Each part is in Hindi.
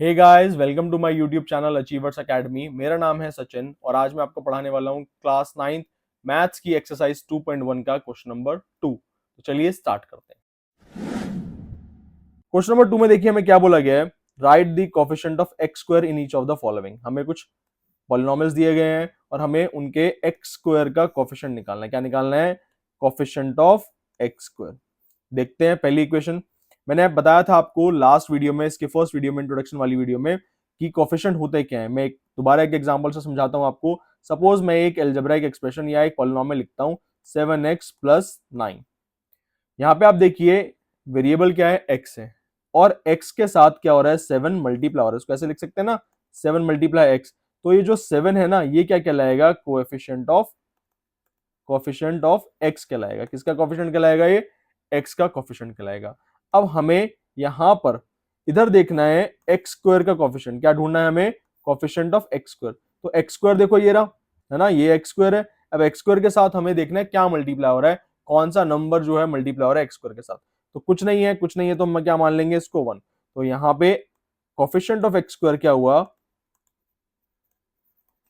Hey guys, welcome to my YouTube channel Achievers Academy. मेरा नाम है सचिन और आज मैं आपको पढ़ाने वाला हूं क्लास 9 मैथ्स की एक्सरसाइज 2.1 का क्वेश्चन नंबर 2। तो चलिए स्टार्ट करते हैं। क्वेश्चन नंबर 2 में देखिए हमें क्या बोला गया है। Right the coefficient of x square in each of the following. हमें कुछ पॉलिनोमियल्स दिए गए हैं और हमें उनके एक्स स्क्वायर का कोएफिशिएंट निकालना है। क्या निकालना है? Coefficient of x square. देखते हैं पहली इक्वेशन। मैंने बताया था आपको लास्ट वीडियो में, इसके फर्स्ट वीडियो में, इंट्रोडक्शन वाली वीडियो में, कि कोएफिशिएंट होते क्या है। मैं दोबारा एक एग्जांपल से समझाता हूं आपको। सपोज मैं एक अलजेब्राइक एक्सप्रेशन या एक पॉलिनोमियल लिखता हूं 7x + 9। यहां पे आप देखिए वेरिएबल क्या है, x है, और x के साथ क्या हो रहा है, 7 मल्टीप्लाई हो रहा है। उसको ऐसे लिख सकते हैं ना, 7 × x। तो ये जो 7 है ना, ये क्या कहलाएगा? कोएफिशिएंट ऑफ x कहलाएगा। किसका कोएफिशिएंट कहलाएगा? ये x का कोएफिशिएंट कहलाएगा। अब हमें यहां पर इधर देखना है एक्स स्क्वायर का कोएफिशिएंट। क्या ढूंढना है हमें? Coefficient of x square. तो एक्स स्क्वायर देखो ये रहा, है ना, ये एक्स स्क्वायर है। अब एक्स स्क्वायर के साथ हमें देखना है क्या मल्टीप्लाई हो रहा है, कौन सा नंबर जो है मल्टीप्लाई हो रहा है एक्स स्क्वायर के साथ। तो कुछ नहीं है, कुछ नहीं है, तो हम क्या मान लेंगे इसको? 1। तो यहाँ पे कोएफिशिएंट ऑफ एक्स स्क्वायर क्या हुआ?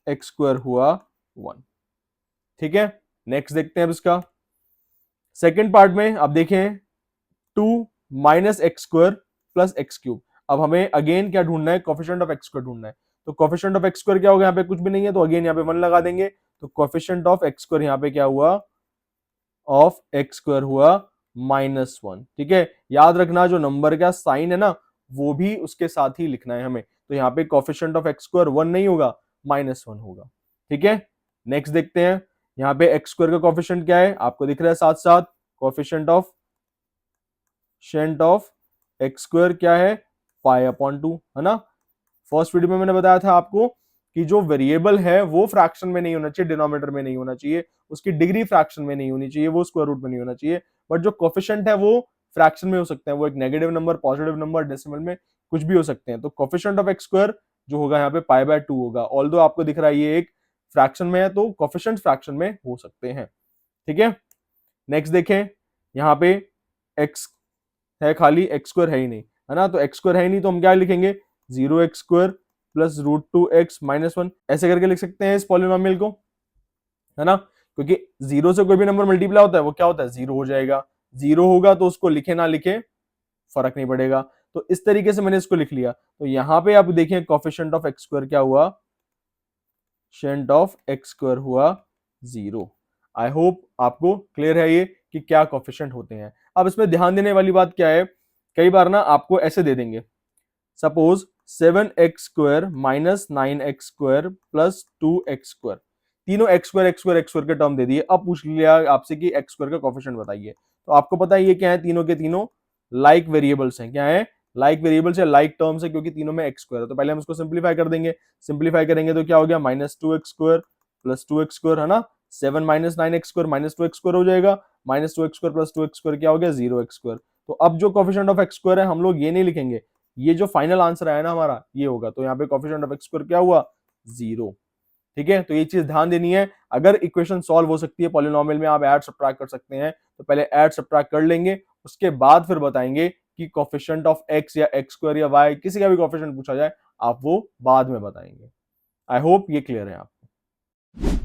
एक्स स्क्वायर हुआ 1। ठीक है, नेक्स्ट देखते हैं अब इसका सेकेंड पार्ट में। आप देखें 2 - x² + x³। अब हमें अगेन क्या ढूंढना है? कोएफिशिएंट ऑफ एक्स स्क्वायर ढूंढना है। तो कोएफिशिएंट ऑफ एक्स स्क्वायर क्या होगा? यहाँ पे कुछ भी नहीं है, तो अगेन यहाँ पे 1 लगा देंगे। तो कोएफिशिएंट ऑफ एक्स स्क्वायर यहाँ पे क्या हुआ? ऑफ एक्स स्क्वायर हुआ -1। ठीक है, याद रखना जो नंबर का साइन है ना, वो भी उसके साथ ही लिखना है हमें। तो यहाँ पे कोएफिशिएंट ऑफ एक्स स्क्वायर 1 नहीं होगा, -1 होगा। ठीक है, नेक्स्ट देखते हैं। यहाँ पे एक्स स्क्वायर का कोएफिशिएंट क्या है आपको दिख रहा है साथ साथ। कोएफिशिएंट ऑफ एक्स स्क्वायर क्या है? π/2, है ना। फर्स्ट वीडियो में मैंने बताया था आपको कि जो वेरिएबल है वो फ्रैक्शन में नहीं होना चाहिए, डिनोमिनेटर में नहीं होना चाहिए, उसकी डिग्री फ्रैक्शन में नहीं होनी चाहिए, वो स्क्वायर रूट में नहीं होना चाहिए। बट जो कोएफिशिएंट है वो फ्रैक्शन में हो सकते हैं, वो एक negative number, positive number, decimal में कुछ भी हो सकते हैं। तो कोएफिशिएंट ऑफ एक्स स्क्वायर जो होगा यहाँ पे π/2 होगा। ऑल्दो आपको दिख रहा है ये एक फ्रैक्शन में है, तो कोएफिशिएंट फ्रैक्शन में हो सकते हैं। ठीक है, नेक्स्ट देखें। यहाँ पे एक्स है खाली, एक्स स्क्वायर है ही नहीं, है ना। तो एक्स स्क्वायर है ही नहीं, तो हम क्या लिखेंगे? 0x² + √2x - 1। ऐसे करके लिख सकते हैं इस पॉलिनोमियल को, है ना। क्योंकि 0 से कोई भी नंबर मल्टीप्लाई होता है वो क्या होता है? 0 हो जाएगा। 0 होगा तो उसको लिखे ना लिखे फर्क नहीं पड़ेगा। तो इस तरीके से मैंने इसको लिख लिया। तो यहां पे आप देखें कोएफिशिएंट ऑफ एक्स स्क्वायर क्या हुआ? कोएफिशिएंट ऑफ एक्स स्क्वायर हुआ 0। आई होप आपको क्लियर है ये कि क्या कोएफिशिएंट होते हैं। अब इसमें ध्यान देने वाली बात क्या है, कई बार ना आपको ऐसे दे देंगे, सपोज 7x² - 9x² + 2x²। तीनों x² के टर्म दे दिए। अब पूछ लिया आपसे कि एक्स स्क्वायर का कोएफिशिएंट बताइए। तो आपको पता है ये क्या है? तीनों के तीनों लाइक वेरिएबल्स हैं। क्या है? लाइक वेरिएबल्स या लाइक टर्म्स है, क्योंकि तीनों में एक्स स्क्वायर है। तो पहले हम इसको सिंप्लीफाई कर देंगे। सिंप्लीफाई करेंगे तो क्या हो गया? -2x² + 2x², है ना। 7 - 9x² -2x² हो जाएगा। -2x² + 2x² क्या हो गया? 0x²। तो अब जो कोएफिशिएंट ऑफ एक्स स्क्वायर है हम लोग ये नहीं लिखेंगे, ये जो फाइनल आंसर आया ना हमारा ये होगा। तो यहाँ पे कोएफिशिएंट ऑफ एक्स स्क्वायर क्या हुआ? 0। ठीक है, तो ये चीज ध्यान देनी है। अगर इक्वेशन सॉल्व हो सकती है पॉलिनोमियल में, आप ऐड सब्ट्रैक्ट कर सकते हैं, तो पहले ऐड सब्ट्रैक्ट कर लेंगे, उसके बाद फिर बताएंगे कि कोएफिशिएंट ऑफ एक्स या एक्स स्क्वायर या वाई, किसी का भी कोएफिशिएंट पूछा जाए आप वो बाद में बताएंगे। आई होप ये क्लियर है आपको।